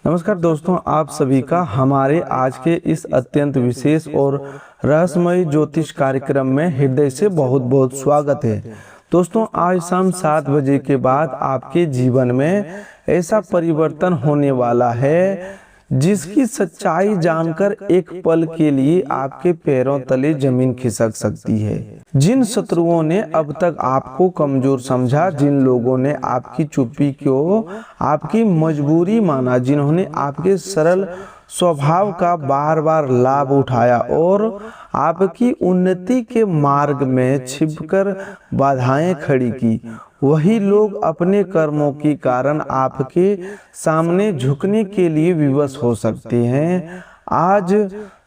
नमस्कार दोस्तों, आप सभी का हमारे आज के इस अत्यंत विशेष और रहस्यमय ज्योतिष कार्यक्रम में हृदय से बहुत बहुत स्वागत है। दोस्तों, आज शाम 7 बजे के बाद आपके जीवन में ऐसा परिवर्तन होने वाला है जिसकी सच्चाई जानकर एक पल के लिए आपके पैरों तले जमीन खिसक सकती है। जिन शत्रुओं ने अब तक आपको कमजोर समझा, जिन लोगों ने आपकी चुप्पी को आपकी मजबूरी माना, जिन्होंने आपके सरल स्वभाव का बार बार लाभ उठाया और आपकी उन्नति के मार्ग में छिपकर बाधाएं खड़ी की, वही लोग अपने कर्मों के कारण आपके सामने झुकने के लिए विवश हो सकते हैं। आज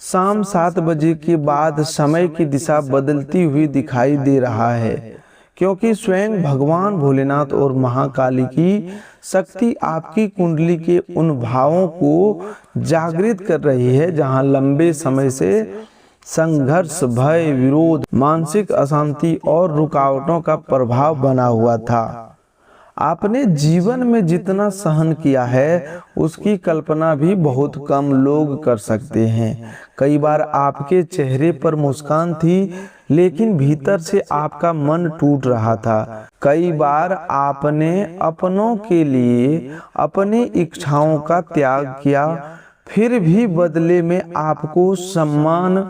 शाम 7 बजे के बाद समय की दिशा बदलती हुई दिखाई दे रहा है, क्योंकि स्वयं भगवान भोलेनाथ और महाकाली की शक्ति आपकी कुंडली के उन भावों को जागृत कर रही है जहां लंबे समय से संघर्ष, भय, विरोध, मानसिक अशांति और रुकावटों का प्रभाव बना हुआ था। आपने जीवन में जितना सहन किया है उसकी कल्पना भी बहुत कम लोग कर सकते हैं। कई बार आपके चेहरे पर मुस्कान थी, लेकिन भीतर से आपका मन टूट रहा था। कई बार आपने अपनों के लिए अपनी इच्छाओं का त्याग किया, फिर भी बदले में आपको सम्मान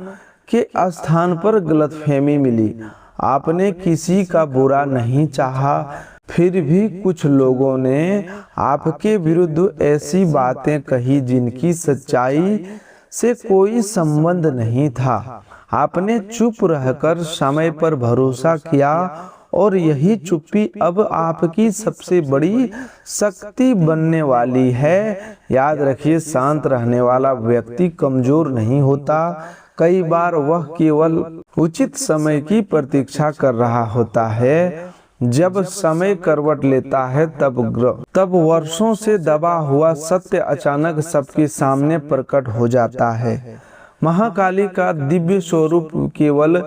के स्थान पर गलतफहमी मिली। आपने किसी का बुरा नहीं चाहा, फिर भी कुछ लोगों ने आपके विरुद्ध ऐसी बातें कही जिनकी सच्चाई से कोई संबंध नहीं था। आपने चुप रहकर समय पर भरोसा किया और यही चुप्पी अब आपकी सबसे बड़ी शक्ति बनने वाली है। याद रखिए, शांत रहने वाला व्यक्ति कमजोर नहीं होता। कई बार वह केवल उचित समय की प्रतीक्षा कर रहा होता है। जब समय करवट लेता है तब वर्षों से दबा हुआ सत्य अचानक सबके सामने प्रकट हो जाता है। महाकाली का दिव्य स्वरूप केवल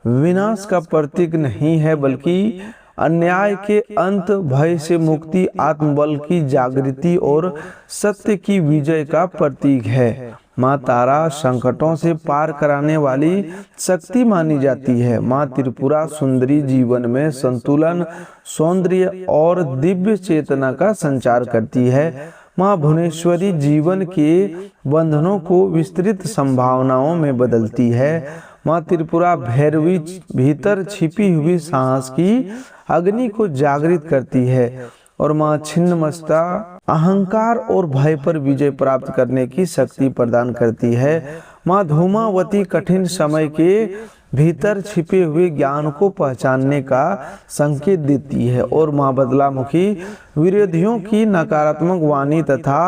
विनाश का प्रतीक नहीं है, बल्कि अन्याय के अंत, भय से मुक्ति, आत्मबल की जागृति और सत्य की विजय का प्रतीक है। माँ तारा संकटों से पार कराने वाली शक्ति मानी जाती है। माँ त्रिपुरा सुंदरी जीवन में संतुलन, सौंदर्य और दिव्य चेतना का संचार करती है। माँ भुवनेश्वरी जीवन के बंधनों को विस्तृत संभावनाओं में बदलती है। माँ त्रिपुरा भैरवी भीतर छिपी हुई साहस की अग्नि को जागृत करती है और माँ छिन्नमस्ता अहंकार और भय पर विजय प्राप्त करने की शक्ति प्रदान करती है। माँ धूमावती कठिन समय के भीतर छिपे हुए ज्ञान को पहचानने का संकेत देती है और माँ बदलामुखी विरोधियों की नकारात्मक वाणी तथा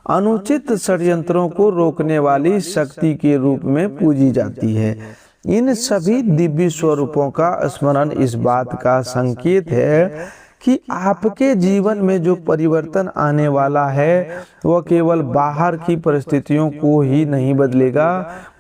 अनुचित षड्यंत्रों को रोकने वाली शक्ति के रूप में पूजी जाती है। इन सभी दिव्य स्वरूपों का स्मरण इस बात का संकेत है कि आपके जीवन में जो परिवर्तन आने वाला है वह केवल बाहर की परिस्थितियों को ही नहीं बदलेगा,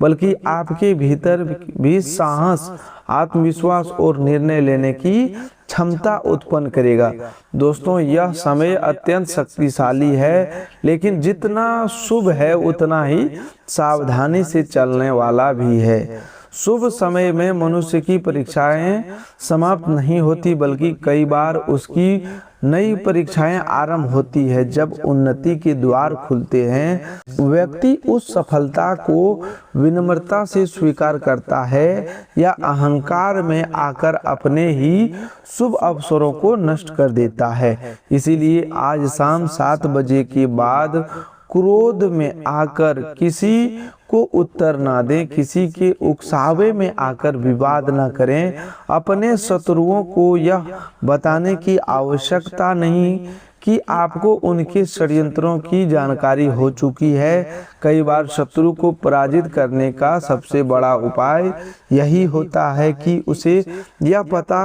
बल्कि आपके भीतर भी साहस, आत्मविश्वास और निर्णय लेने की क्षमता उत्पन्न करेगा। दोस्तों, यह समय अत्यंत शक्तिशाली है, लेकिन जितना शुभ है उतना ही सावधानी से चलने वाला भी है। शुभ समय में मनुष्य की परीक्षाएं समाप्त नहीं होती, बल्कि कई बार उसकी नई परीक्षाएं आरंभ होती है। जब उन्नति के द्वार खुलते हैं, व्यक्ति उस सफलता को विनम्रता से स्वीकार करता है या अहंकार में आकर अपने ही शुभ अवसरों को नष्ट कर देता है। इसीलिए आज शाम 7 बजे के बाद क्रोध में आकर किसी को उत्तर ना दें, किसी के उकसावे में आकर विवाद ना करें। अपने शत्रुओं को यह बताने की आवश्यकता नहीं कि आपको उनके षड्यंत्रों की जानकारी हो चुकी है। कई बार शत्रु को पराजित करने का सबसे बड़ा उपाय यही होता है कि उसे यह पता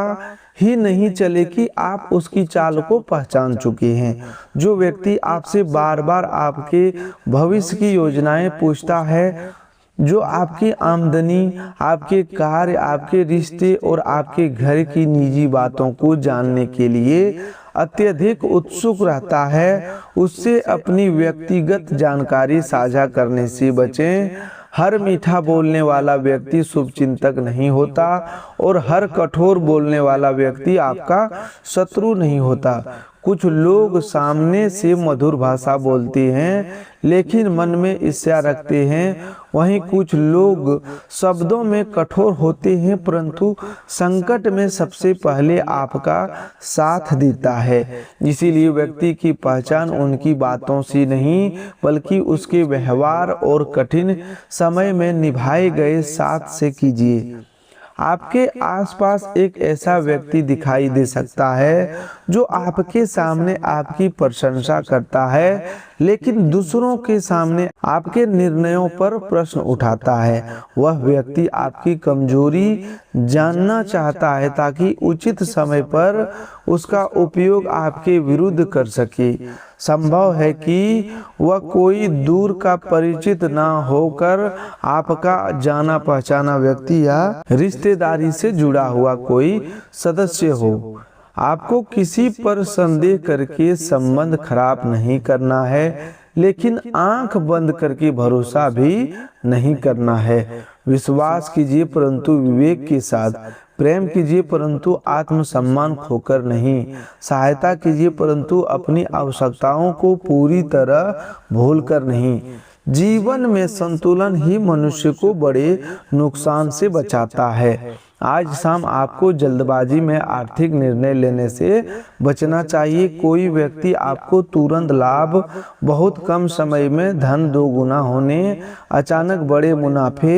ही नहीं चले कि आप उसकी चाल को पहचान चुके हैं। जो व्यक्ति आपसे बार बार आपके भविष्य की योजनाएं पूछता है जो आपकी आमदनी, आपके कार्य, आपके रिश्ते और आपके घर की निजी बातों को जानने के लिए अत्यधिक उत्सुक रहता है, उससे अपनी व्यक्तिगत जानकारी साझा करने से बचें। हर मीठा बोलने वाला व्यक्ति शुभचिंतक नहीं होता और हर कठोर बोलने वाला व्यक्ति आपका शत्रु नहीं होता। कुछ लोग सामने से मधुर भाषा बोलते हैं लेकिन मन में ईर्ष्या रखते हैं, वहीं कुछ लोग शब्दों में कठोर होते हैं परंतु संकट में सबसे पहले आपका साथ देता है। इसीलिए व्यक्ति की पहचान उनकी बातों से नहीं बल्कि उसके व्यवहार और कठिन समय में निभाए गए साथ से कीजिए। आपके आसपास एक ऐसा व्यक्ति दिखाई दे सकता है जो आपके सामने आपकी प्रशंसा करता है लेकिन दूसरों के सामने आपके निर्णयों पर प्रश्न उठाता है। वह व्यक्ति आपकी कमजोरी जानना चाहता है ताकि उचित समय पर उसका उपयोग आपके विरुद्ध कर सके। संभव है कि वह कोई दूर का परिचित ना होकर आपका जाना पहचाना व्यक्ति या रिश्तेदारी से जुड़ा हुआ कोई सदस्य हो। आपको किसी पर संदेह करके संबंध खराब नहीं करना है लेकिन आंख बंद करके भरोसा भी नहीं करना है। विश्वास कीजिए परंतु विवेक के साथ, प्रेम कीजिए परंतु आत्मसम्मान खोकर नहीं, सहायता कीजिए परंतु अपनी आवश्यकताओं को पूरी तरह भूलकर नहीं। जीवन में संतुलन ही मनुष्य को बड़े नुकसान से बचाता है। आज शाम आपको जल्दबाजी में आर्थिक निर्णय लेने से बचना चाहिए। कोई व्यक्ति आपको तुरंत लाभ, बहुत कम समय में धन दोगुना होने, अचानक बड़े मुनाफे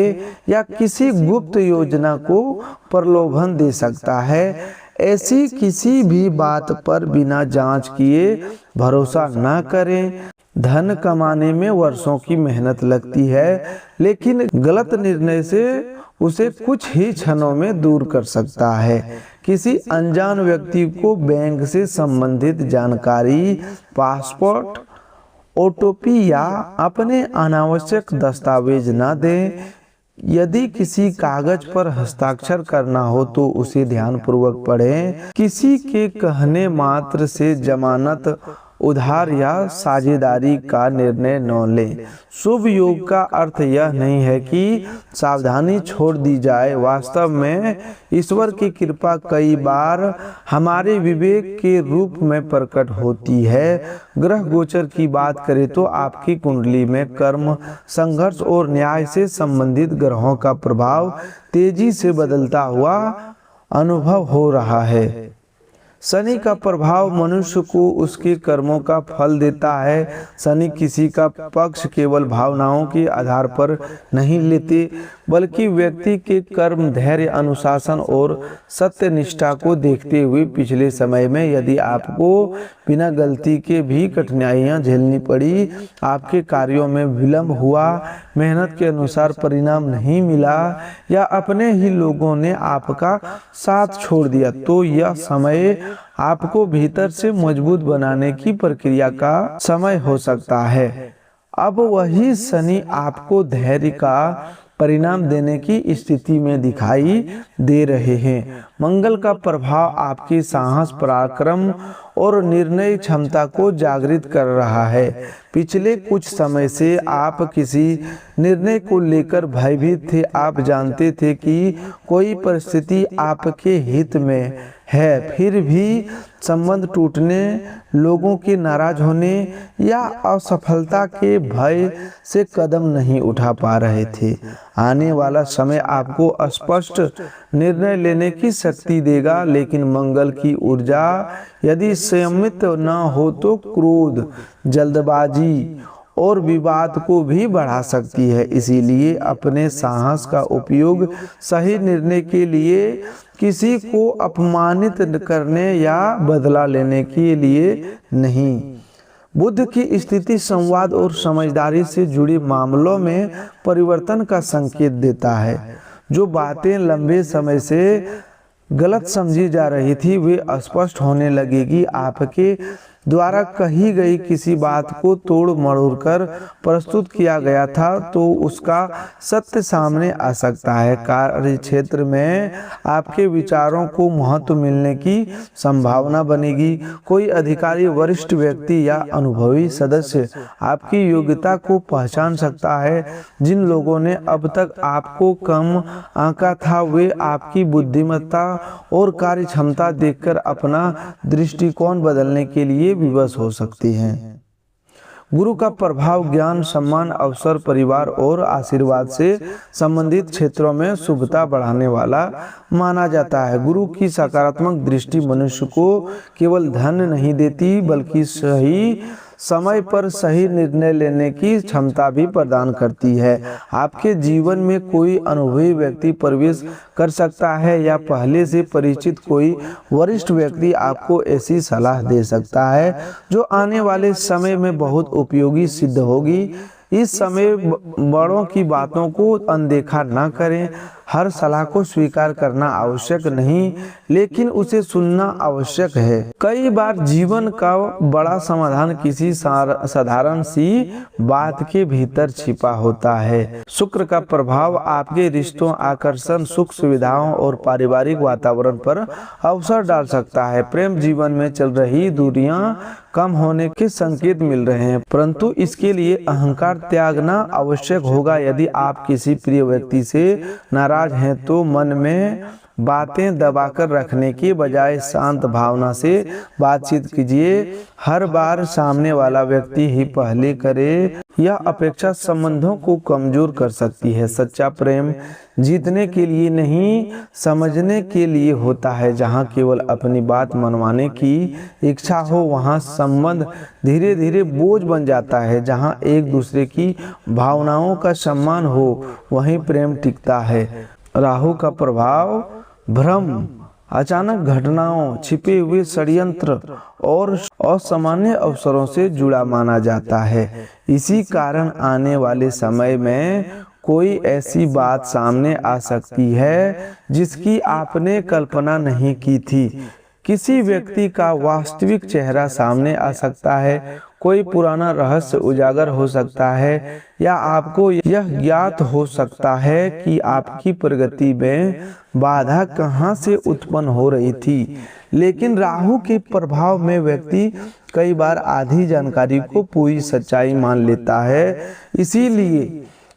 या किसी गुप्त योजना को प्रलोभन दे सकता है। ऐसी किसी भी बात पर बिना जांच किए भरोसा न करें। धन कमाने में वर्षों की मेहनत लगती है लेकिन गलत निर्णय से उसे कुछ ही क्षणों में दूर कर सकता है। किसी अनजान व्यक्ति को बैंक से संबंधित जानकारी, पासपोर्ट, ओटीपी या अपने अनावश्यक दस्तावेज न दें। यदि किसी कागज पर हस्ताक्षर करना हो तो उसे ध्यानपूर्वक पढ़ें। किसी के कहने मात्र से जमानत, उधार या साझेदारी का निर्णय न लें। शुभ योग का अर्थ यह नहीं है कि सावधानी छोड़ दी जाए। वास्तव में ईश्वर की कृपा कई बार हमारे विवेक के रूप में प्रकट होती है। ग्रह गोचर की बात करें तो आपकी कुंडली में कर्म, संघर्ष और न्याय से संबंधित ग्रहों का प्रभाव तेजी से बदलता हुआ अनुभव हो रहा है। शनि का प्रभाव मनुष्य को उसके कर्मों का फल देता है। शनि किसी का पक्ष केवल भावनाओं के आधार पर नहीं लेते बल्कि व्यक्ति के कर्म, धैर्य, अनुशासन और सत्य निष्ठा को देखते हुए पिछले समय में यदि आपको बिना गलती के भी कठिनाइयां झेलनी पड़ी, आपके कार्यों में विलंब हुआ, मेहनत के अनुसार परिणाम नहीं मिला या अपने ही लोगों ने आपका साथ छोड़ दिया तो यह समय आपको भीतर से मजबूत बनाने की प्रक्रिया का समय हो सकता है। अब वही शनि आपको धैर्य का परिणाम देने की स्थिति में दिखाई दे रहे हैं। मंगल का प्रभाव आपकी साहस, पराक्रम और निर्णय क्षमता को जागृत कर रहा है। पिछले कुछ समय से आप किसी निर्णय को लेकर भयभीत थे। आप जानते थे कि कोई परिस्थिति आपके हित में है, फिर भी संबंध टूटने, लोगों के नाराज होने या असफलता के भय से कदम नहीं उठा पा रहे थे। आने वाला समय आपको स्पष्ट निर्णय लेने की शक्ति देगा, लेकिन मंगल की ऊर्जा यदि संयमित न हो तो क्रोध, जल्दबाजी और विवाद को भी बढ़ा सकती है। इसीलिए अपने साहस का उपयोग सही निर्णय के लिए, किसी को अपमानित करने या बदला लेने के लिए नहीं। बुध की स्थिति संवाद और समझदारी से जुड़े मामलों में परिवर्तन का संकेत देता है। जो बातें लंबे समय से गलत समझी जा रही थी वे स्पष्ट होने लगेगी। आपके द्वारा कही गई किसी बात को तोड़ मरोड़ कर प्रस्तुत किया गया था तो उसका सत्य सामने आ सकता है। कार्य क्षेत्र में आपके विचारों को महत्व मिलने की संभावना बनेगी। कोई अधिकारी, वरिष्ठ व्यक्ति या अनुभवी सदस्य आपकी योग्यता को पहचान सकता है। जिन लोगों ने अब तक आपको कम आंका था वे आपकी बुद्धिमत्ता और कार्य क्षमता देखकर अपना दृष्टिकोण बदलने के लिए विवश हो सकती हैं। गुरु का प्रभाव ज्ञान, सम्मान, अवसर, परिवार और आशीर्वाद से संबंधित क्षेत्रों में शुभता बढ़ाने वाला माना जाता है। गुरु की सकारात्मक दृष्टि मनुष्य को केवल धन नहीं देती बल्कि सही समय पर सही निर्णय लेने की क्षमता भी प्रदान करती है। आपके जीवन में कोई अनुभवी व्यक्ति प्रवेश कर सकता है या पहले से परिचित कोई वरिष्ठ व्यक्ति आपको ऐसी सलाह दे सकता है जो आने वाले समय में बहुत उपयोगी सिद्ध होगी। इस समय बड़ों की बातों को अनदेखा ना करें। हर सलाह को स्वीकार करना आवश्यक नहीं, लेकिन उसे सुनना आवश्यक है। कई बार जीवन का बड़ा समाधान किसी साधारण सी बात के भीतर छिपा होता है। शुक्र का प्रभाव आपके रिश्तों, आकर्षण, सुख सुविधाओं और पारिवारिक वातावरण पर अवसर डाल सकता है। प्रेम जीवन में चल रही दूरियां कम होने के संकेत मिल रहे हैं, परंतु इसके लिए अहंकार त्यागना आवश्यक होगा। यदि आप किसी प्रिय व्यक्ति से नाराज हैं तो मन में बातें दबाकर रखने की बजाय शांत भावना से बातचीत कीजिए। हर बार सामने वाला व्यक्ति ही पहले करे, यह अपेक्षा संबंधों को कमजोर कर सकती है। सच्चा प्रेम जीतने के लिए नहीं, समझने के लिए होता है। जहाँ केवल अपनी बात मनवाने की इच्छा हो वहाँ संबंध धीरे धीरे बोझ बन जाता है। जहाँ एक दूसरे की भावनाओं का सम्मान हो वहीं प्रेम टिकता है। राहु का प्रभाव भ्रम, अचानक घटनाओं, छिपे हुए षड्यंत्र और असामान्य अवसरों से जुड़ा माना जाता है। इसी कारण आने वाले समय में कोई ऐसी बात सामने आ सकती है जिसकी आपने कल्पना नहीं की थी। किसी व्यक्ति का वास्तविक चेहरा सामने आ सकता है, कोई पुराना रहस्य उजागर हो सकता है या आपको यह ज्ञात हो सकता है कि आपकी प्रगति में बाधा कहां से उत्पन्न हो रही थी। लेकिन राहु के प्रभाव में व्यक्ति कई बार आधी जानकारी को पूरी सच्चाई मान लेता है। इसीलिए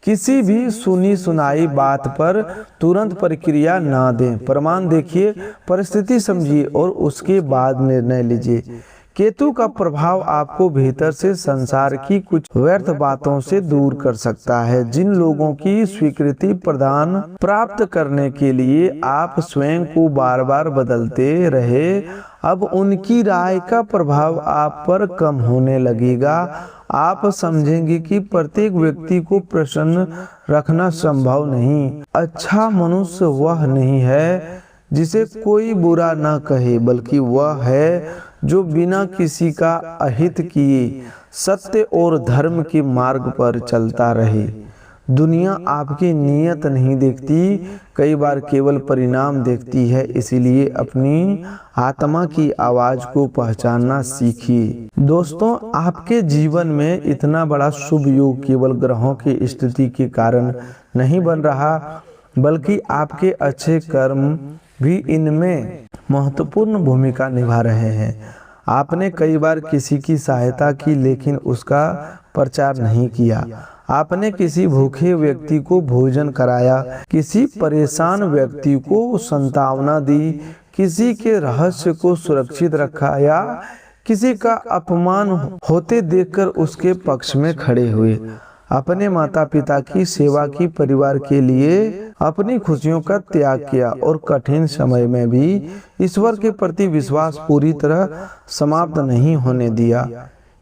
किसी भी सुनी सुनाई बात पर तुरंत प्रतिक्रिया ना दें। प्रमाण देखिए, परिस्थिति समझिए और उसके बाद निर्णय लीजिए। केतु का प्रभाव आपको भीतर से संसार की कुछ व्यर्थ बातों से दूर कर सकता है। जिन लोगों की स्वीकृति प्रदान प्राप्त करने के लिए आप स्वयं को बार बार बदलते रहे, अब उनकी राय का प्रभाव आप पर कम होने लगेगा। आप समझेंगे कि प्रत्येक व्यक्ति को प्रसन्न रखना संभव नहीं। अच्छा मनुष्य वह नहीं है जिसे कोई बुरा ना कहे, बल्कि वह है जो बिना किसी का अहित किए सत्य और धर्म के मार्ग पर चलता रहे। दुनिया आपकी नीयत नहीं देखती, कई बार केवल परिणाम देखती है। इसीलिए अपनी आत्मा की आवाज को पहचानना सीखिए। दोस्तों, आपके जीवन में इतना बड़ा शुभ योग केवल ग्रहों की स्थिति के कारण नहीं बन रहा, बल्कि आपके अच्छे कर्म भी इनमें महत्वपूर्ण भूमिका निभा रहे हैं। आपने कई बार किसी की सहायता की लेकिन उसका प्रचार नहीं किया। आपने किसी भूखे व्यक्ति को भोजन कराया, किसी परेशान व्यक्ति को सांत्वना दी, किसी के रहस्य को सुरक्षित रखा या किसी का अपमान होते देखकर उसके पक्ष में खड़े हुए। अपने माता पिता की सेवा की, परिवार के लिए अपनी खुशियों का त्याग किया और कठिन समय में भी ईश्वर के प्रति विश्वास पूरी तरह समाप्त नहीं होने दिया।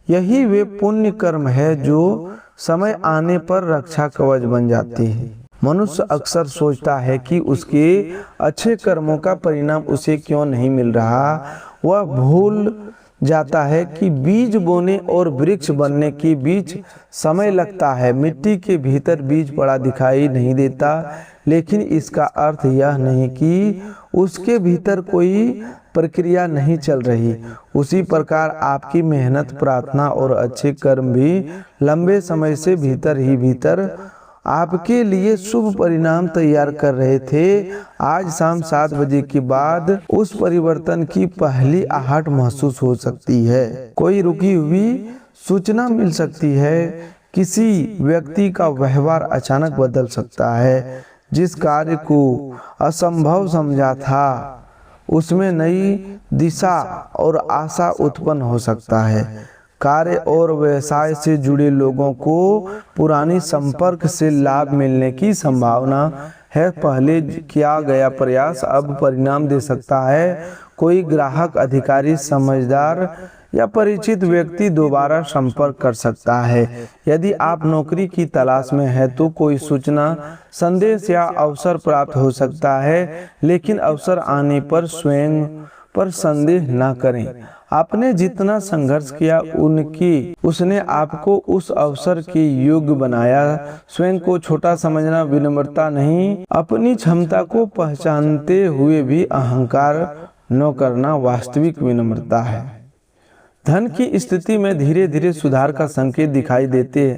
यही वे पुण्य कर्म है जो समय आने पर रक्षा कवच बन जाते हैं। मनुष्य अक्सर सोचता है कि उसके अच्छे कर्मों का परिणाम उसे क्यों नहीं मिल रहा। वह भूल जाता है कि बीज बोने और वृक्ष बनने के बीच समय लगता है। मिट्टी के भीतर बीज पड़ा दिखाई नहीं देता, लेकिन इसका अर्थ यह नहीं कि उसके भीतर कोई प्रक्रिया नहीं चल रही। उसी प्रकार आपकी मेहनत, प्रार्थना और अच्छे कर्म भी लंबे समय से भीतर ही भीतर आपके लिए शुभ परिणाम तैयार कर रहे थे। आज शाम 7 बजे के बाद उस परिवर्तन की पहली आहट महसूस हो सकती है। कोई रुकी हुई सूचना मिल सकती है। किसी व्यक्ति का व्यवहार अचानक बदल सकता है। जिस कार्य को असंभव समझा था उसमें नई दिशा और आशा उत्पन्न हो सकता है। कार्य और व्यवसाय से जुड़े लोगों को पुरानी संपर्क से लाभ मिलने की संभावना है। पहले किया गया प्रयास अब परिणाम दे सकता है। कोई ग्राहक, अधिकारी, समझदार या परिचित व्यक्ति दोबारा संपर्क कर सकता है। यदि आप नौकरी की तलाश में हैं तो कोई सूचना, संदेश या अवसर प्राप्त हो सकता है, लेकिन अवसर आने पर स्वयं पर संदेह न करें। आपने जितना संघर्ष किया उसने आपको उस अवसर के योग्य बनाया। स्वयं को छोटा समझना विनम्रता नहीं, अपनी क्षमता को पहचानते हुए भी अहंकार न करना वास्तविक विनम्रता है। धन की स्थिति में धीरे धीरे सुधार का संकेत दिखाई देते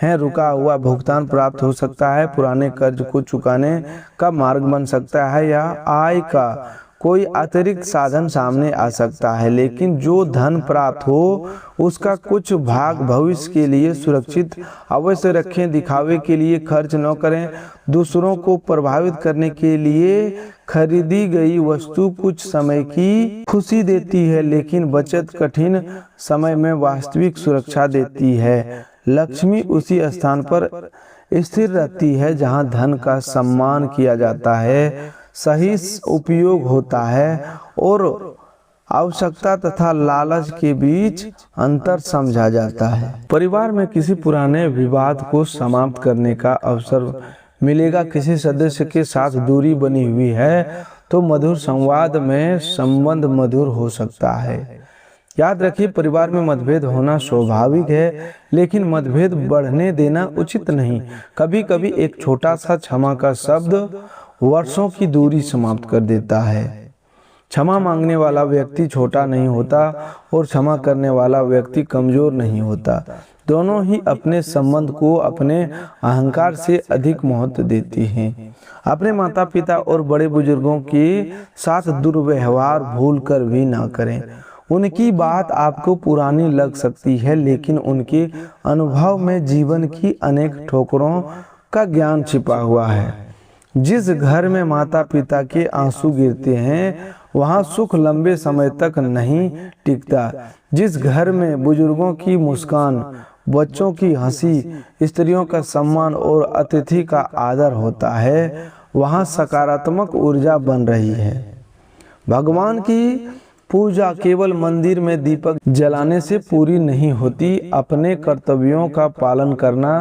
हैं। रुका हुआ भुगतान प्राप्त हो सकता है, पुराने कर्ज को चुकाने का मार्ग बन सकता है या आय का कोई अतिरिक्त साधन सामने आ सकता है। लेकिन जो धन प्राप्त हो उसका कुछ भाग भविष्य के लिए सुरक्षित अवश्य रखें। दिखावे के लिए खर्च न करें। दूसरों को प्रभावित करने के लिए खरीदी गई वस्तु कुछ समय की खुशी देती है, लेकिन बचत कठिन समय में वास्तविक सुरक्षा देती है। लक्ष्मी उसी स्थान पर स्थिर रहती है जहां धन का सम्मान किया जाता है, सही उपयोग होता है और आवश्यकता तथा लालच के बीच अंतर समझा जाता है। परिवार में किसी पुराने विवाद को समाप्त करने का अवसर मिलेगा। किसी सदस्य के साथ दूरी बनी हुई है तो मधुर संवाद में संबंध मधुर हो सकता है। याद रखिए, परिवार में मतभेद होना स्वाभाविक है, लेकिन मतभेद बढ़ने देना उचित नहीं। कभी कभी एक छोटा सा क्षमा का शब्द वर्षों की दूरी समाप्त कर देता है। क्षमा मांगने वाला व्यक्ति छोटा नहीं होता और क्षमा करने वाला व्यक्ति कमजोर नहीं होता। दोनों ही अपने संबंध को अपने अहंकार से अधिक महत्व देती हैं। अपने माता पिता और बड़े बुजुर्गों के साथ दुर्व्यवहार भूल कर भी ना करें। उनकी बात आपको पुरानी लग सकती है, लेकिन उनके अनुभव में जीवन की अनेक ठोकरों का ज्ञान छिपा हुआ है। जिस घर में माता पिता के आंसू गिरते हैं वहां सुख लंबे समय तक नहीं टिकता। जिस घर में बुजुर्गों की मुस्कान, बच्चों की हंसी, स्त्रियों का सम्मान और अतिथि का आदर होता है वहां सकारात्मक ऊर्जा बन रही है। भगवान की पूजा केवल मंदिर में दीपक जलाने से पूरी नहीं होती। अपने कर्तव्यों का पालन करना,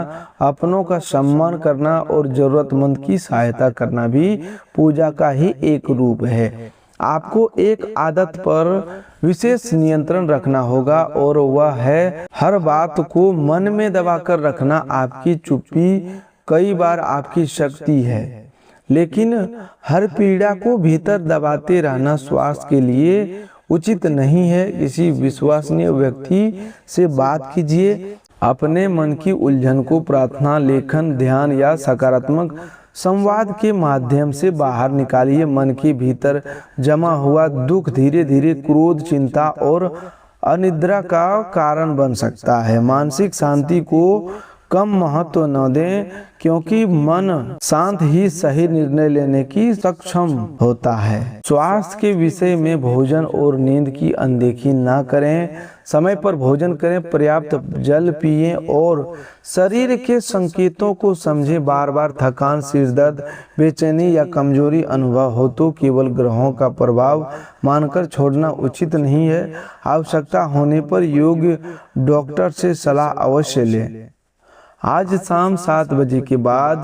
अपनों का सम्मान करना और जरूरतमंद की सहायता करना भी पूजा का ही एक रूप है। आपको एक आदत पर विशेष नियंत्रण रखना होगा और वह है हर बात को मन में दबाकर रखना। आपकी चुप्पी कई बार आपकी शक्ति है, लेकिन हर पीड़ा को भीतर दबाते रहना स्वास्थ्य के लिए उचित नहीं है। किसी विश्वसनीय व्यक्ति से बात कीजिए। अपने मन की उलझन को प्रार्थना, लेखन, ध्यान या सकारात्मक संवाद के माध्यम से बाहर निकालिए। मन के भीतर जमा हुआ दुख धीरे धीरे क्रोध, चिंता और अनिद्रा का कारण बन सकता है। मानसिक शांति को कम महत्व न दें, क्योंकि मन शांत ही सही निर्णय लेने की सक्षम होता है। स्वास्थ्य के विषय में भोजन और नींद की अनदेखी ना करें। समय पर भोजन करें, पर्याप्त जल पिएं और शरीर के संकेतों को समझें। बार बार थकान, सिरदर्द, बेचैनी या कमजोरी अनुभव हो तो केवल ग्रहों का प्रभाव मानकर छोड़ना उचित नहीं है। आवश्यकता होने पर योग्य डॉक्टर से सलाह अवश्य लें। आज शाम 7 बजे के बाद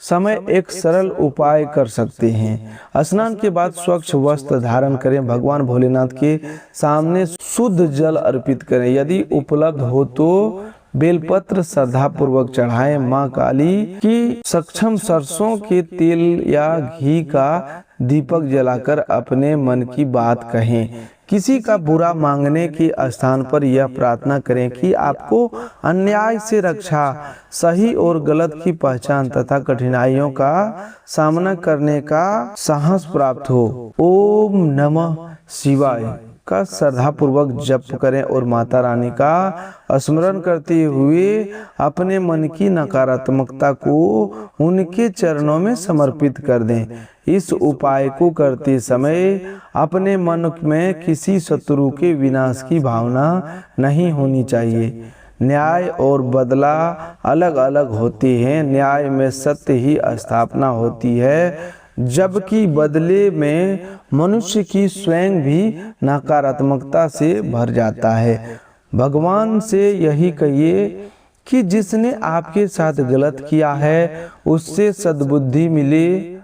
समय एक सरल उपाय कर सकते हैं। स्नान के बाद स्वच्छ वस्त्र धारण करें। भगवान भोलेनाथ के सामने शुद्ध जल अर्पित करें। यदि उपलब्ध हो तो बेलपत्र श्रद्धा पूर्वक चढ़ाएं। माँ काली की सक्षम सरसों के तेल या घी का दीपक जलाकर अपने मन की बात कहें। किसी का बुरा मांगने के स्थान पर यह प्रार्थना करें कि आपको अन्याय से रक्षा, सही और गलत की पहचान तथा कठिनाइयों का सामना करने का साहस प्राप्त हो। ओम नमः शिवाय का श्रद्धा पूर्वक जप करें और माता रानी का स्मरण करते हुए अपने मन की नकारात्मकता को उनके चरणों में समर्पित कर दें। इस उपाय को करते समय अपने मन में किसी शत्रु के विनाश की भावना नहीं होनी चाहिए। न्याय और बदला अलग अलग होते हैं। न्याय में सत्य ही स्थापना होती है, जबकि बदले में मनुष्य की स्वयं भी नकारात्मकता से भर जाता है। भगवान से यही कहिए कि जिसने आपके साथ गलत किया है उससे सद्बुद्धि मिले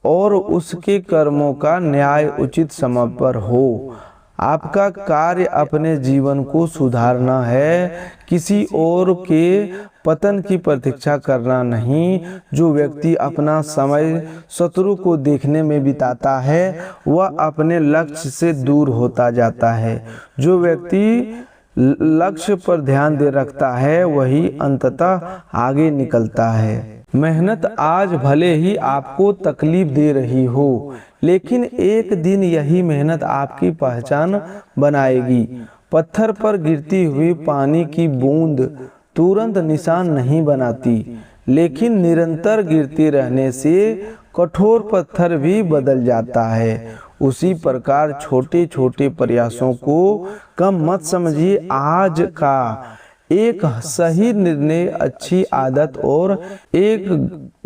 और उसके कर्मों का न्याय उचित समय पर हो। आपका कार्य अपने जीवन को सुधारना है, किसी और के पतन की प्रतीक्षा करना नहीं। जो व्यक्ति अपना समय शत्रु को देखने में बिताता है वह अपने लक्ष्य से दूर होता जाता है। जो व्यक्ति लक्ष्य पर ध्यान दे रखता है वही अंततः आगे निकलता है। मेहनत आज भले ही आपको तकलीफ दे रही हो, लेकिन एक दिन यही मेहनत आपकी पहचान बनाएगी। पत्थर पर गिरती हुई पानी की बूंद तुरंत निशान नहीं बनाती, लेकिन निरंतर गिरते रहने से कठोर पत्थर भी बदल जाता है। उसी प्रकार छोटे छोटे प्रयासों को कम मत समझिए। आज का एक सही निर्णय, अच्छी आदत और 1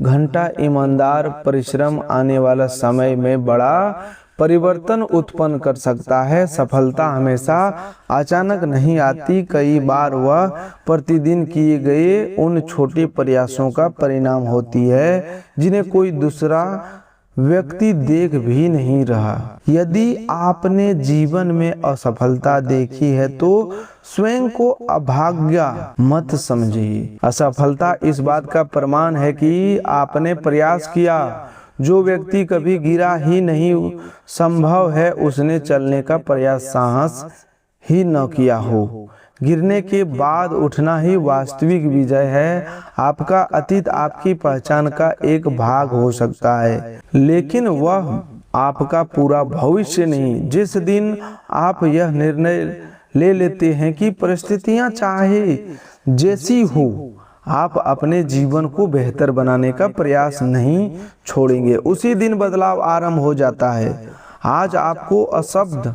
घंटा ईमानदार परिश्रम आने वाला समय में बड़ा परिवर्तन उत्पन्न कर सकता है। सफलता हमेशा अचानक नहीं आती, कई बार वह प्रतिदिन किए गए उन छोटे प्रयासों का परिणाम होती है जिन्हें कोई दूसरा व्यक्ति देख भी नहीं रहा। यदि आपने जीवन में असफलता देखी है तो स्वयं को अभाग्य मत समझिए। असफलता इस बात का प्रमाण है कि आपने प्रयास किया। जो व्यक्ति कभी गिरा ही नहीं, संभव है उसने चलने का प्रयास साहस ही न किया हो। गिरने के बाद उठना ही वास्तविक विजय है। आपका अतीत आपकी पहचान का एक भाग हो सकता है, लेकिन वह आपका पूरा भविष्य नहीं। जिस दिन आप यह निर्णय ले लेते हैं कि परिस्थितियां चाहे जैसी हो, आप अपने जीवन को बेहतर बनाने का प्रयास नहीं छोड़ेंगे, उसी दिन बदलाव आरंभ हो जाता है। आज आपको अशब्द,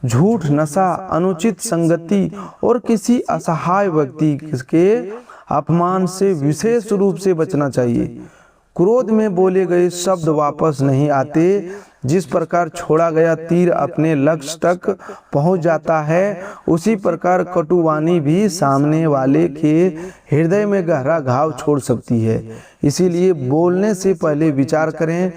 झूठ, नशा, अनुचित संगति और किसी असहाय व्यक्ति के अपमान से विशेष रूप से बचना चाहिए। क्रोध में बोले गए शब्द वापस नहीं आते। जिस प्रकार छोड़ा गया तीर अपने लक्ष्य तक पहुंच जाता है, उसी प्रकार कटुवाणी भी सामने वाले के हृदय में गहरा घाव छोड़ सकती है। इसीलिए बोलने से पहले विचार करें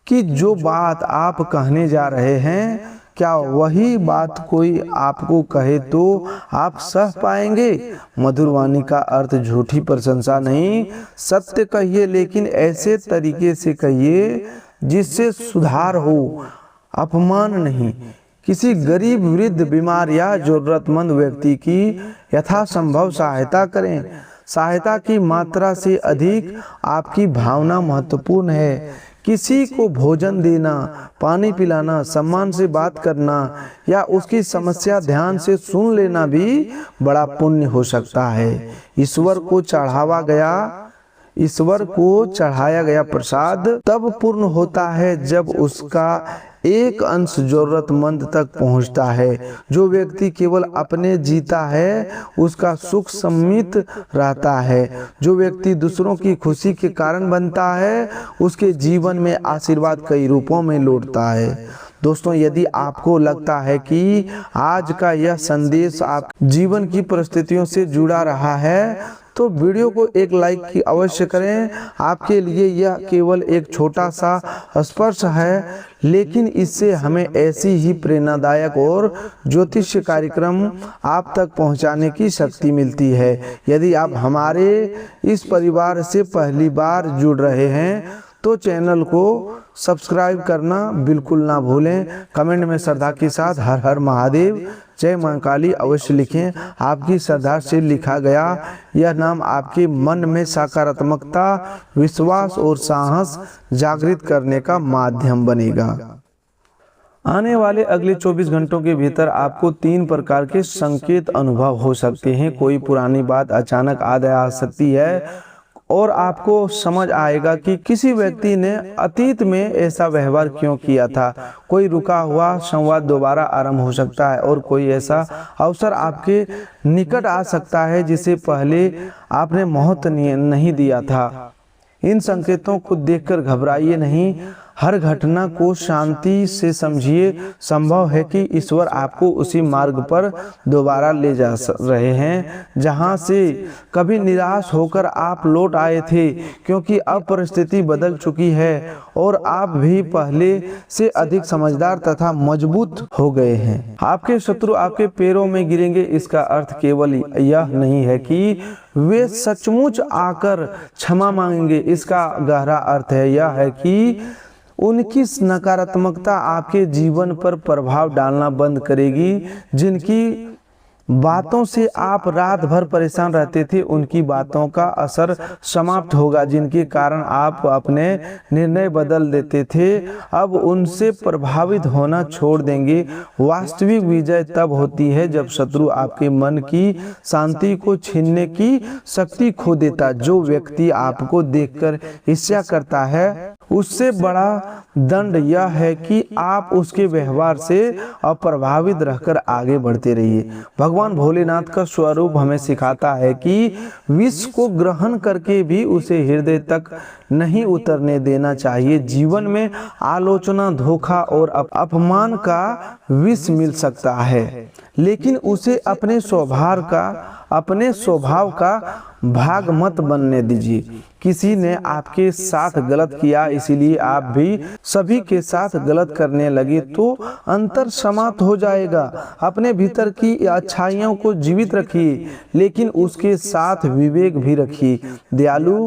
कि जो बात आप कहने जा रहे हैं, क्या वही बात कोई आपको कहे तो आप सह पाएंगे। मधुर वाणी का अर्थ झूठी प्रशंसा नहीं, सत्य कहिए, लेकिन ऐसे तरीके से कहिए जिससे सुधार हो, अपमान नहीं। किसी गरीब, वृद्ध, बीमार या जरूरतमंद व्यक्ति की यथासंभव सहायता करें। सहायता की मात्रा से अधिक आपकी भावना महत्वपूर्ण है। किसी को भोजन देना, पानी पिलाना, सम्मान से बात करना या उसकी समस्या ध्यान से सुन लेना भी बड़ा पुण्य हो सकता है। ईश्वर को चढ़ाया गया प्रसाद तब पूर्ण होता है जब उसका एक अंश जरूरतमंद तक पहुंचता है। जो व्यक्ति केवल अपने जीता है उसका सुख सम्मित रहता है। जो व्यक्ति दूसरों की खुशी के कारण बनता है उसके जीवन में आशीर्वाद कई रूपों में लौटता है। दोस्तों, यदि आपको लगता है कि आज का यह संदेश आप जीवन की परिस्थितियों से जुड़ा रहा है तो वीडियो को एक लाइक की अवश्य करें। आपके लिए यह केवल एक छोटा सा स्पर्श है, लेकिन इससे हमें ऐसी ही प्रेरणादायक और ज्योतिष कार्यक्रम आप तक पहुंचाने की शक्ति मिलती है। यदि आप हमारे इस परिवार से पहली बार जुड़ रहे हैं तो चैनल को सब्सक्राइब करना बिल्कुल ना भूलें। कमेंट में श्रद्धा के साथ हर हर महादेव, जय मां काली अवश्य लिखें। आपकी श्रद्धा से लिखा गया यह नाम आपके मन में सकारात्मकता, विश्वास और साहस जागृत करने का माध्यम बनेगा। आने वाले अगले 24 घंटों के भीतर आपको 3 प्रकार के संकेत अनुभव हो सकते हैं। कोई पुरानी बात अचानक आ सकती है और आपको समझ आएगा कि किसी व्यक्ति ने अतीत में ऐसा व्यवहार क्यों किया था। कोई रुका हुआ संवाद दोबारा आरंभ हो सकता है और कोई ऐसा अवसर आपके निकट आ सकता है जिसे पहले आपने महत्व नहीं दिया था। इन संकेतों को देखकर घबराइए नहीं, हर घटना को शांति से समझिए। संभव है कि ईश्वर आपको उसी मार्ग पर दोबारा ले जा रहे हैं जहां से कभी निराश होकर आप लौट आए थे, क्योंकि अब परिस्थिति बदल चुकी है और आप भी पहले से अधिक समझदार तथा मजबूत हो गए हैं। आपके शत्रु आपके पैरों में गिरेंगे, इसका अर्थ केवल यह नहीं है कि वे सचमुच आकर क्षमा मांगेंगे। इसका गहरा अर्थ यह है कि उनकी नकारात्मकता आपके जीवन पर प्रभाव डालना बंद करेगी। जिनकी बातों से आप रात भर परेशान रहते थे, उनकी बातों का असर समाप्त होगा। जिनके कारण आप अपने निर्णय बदल देते थे, अब उनसे प्रभावित होना छोड़ देंगे। वास्तविक विजय तब होती है जब शत्रु आपके मन की शांति को छीनने की शक्ति खो देता। जो व्यक्ति आपको देखकर ईर्ष्या करता है, उससे बड़ा दंड यह है कि आप उसके व्यवहार से अप्रभावित रहकर आगे बढ़ते रहिए। भगवान भोलेनाथ का स्वरूप हमें सिखाता है कि विष को ग्रहण करके भी उसे हृदय तक नहीं उतरने देना चाहिए। जीवन में आलोचना, धोखा और अपमान का विष मिल सकता है, लेकिन उसे अपने स्वभाव का भाग मत बनने दीजिए। किसी ने आपके साथ गलत किया, इसीलिए आप भी सभी के साथ गलत करने लगे तो अंतर समाप्त हो जाएगा। अपने भीतर की अच्छाइयों को जीवित रखिए, लेकिन उसके साथ विवेक भी रखिए। दयालु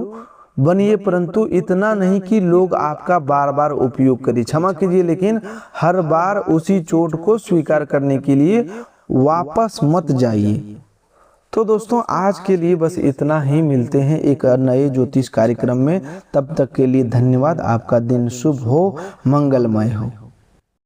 बनिए, परंतु इतना नहीं कि लोग आपका बार बार उपयोग करें। क्षमा कीजिए, लेकिन हर बार उसी चोट को स्वीकार करने के लिए वापस मत जाइए। तो दोस्तों, आज के लिए बस इतना ही। मिलते हैं एक नए ज्योतिष कार्यक्रम में। तब तक के लिए धन्यवाद। आपका दिन शुभ हो, मंगलमय हो।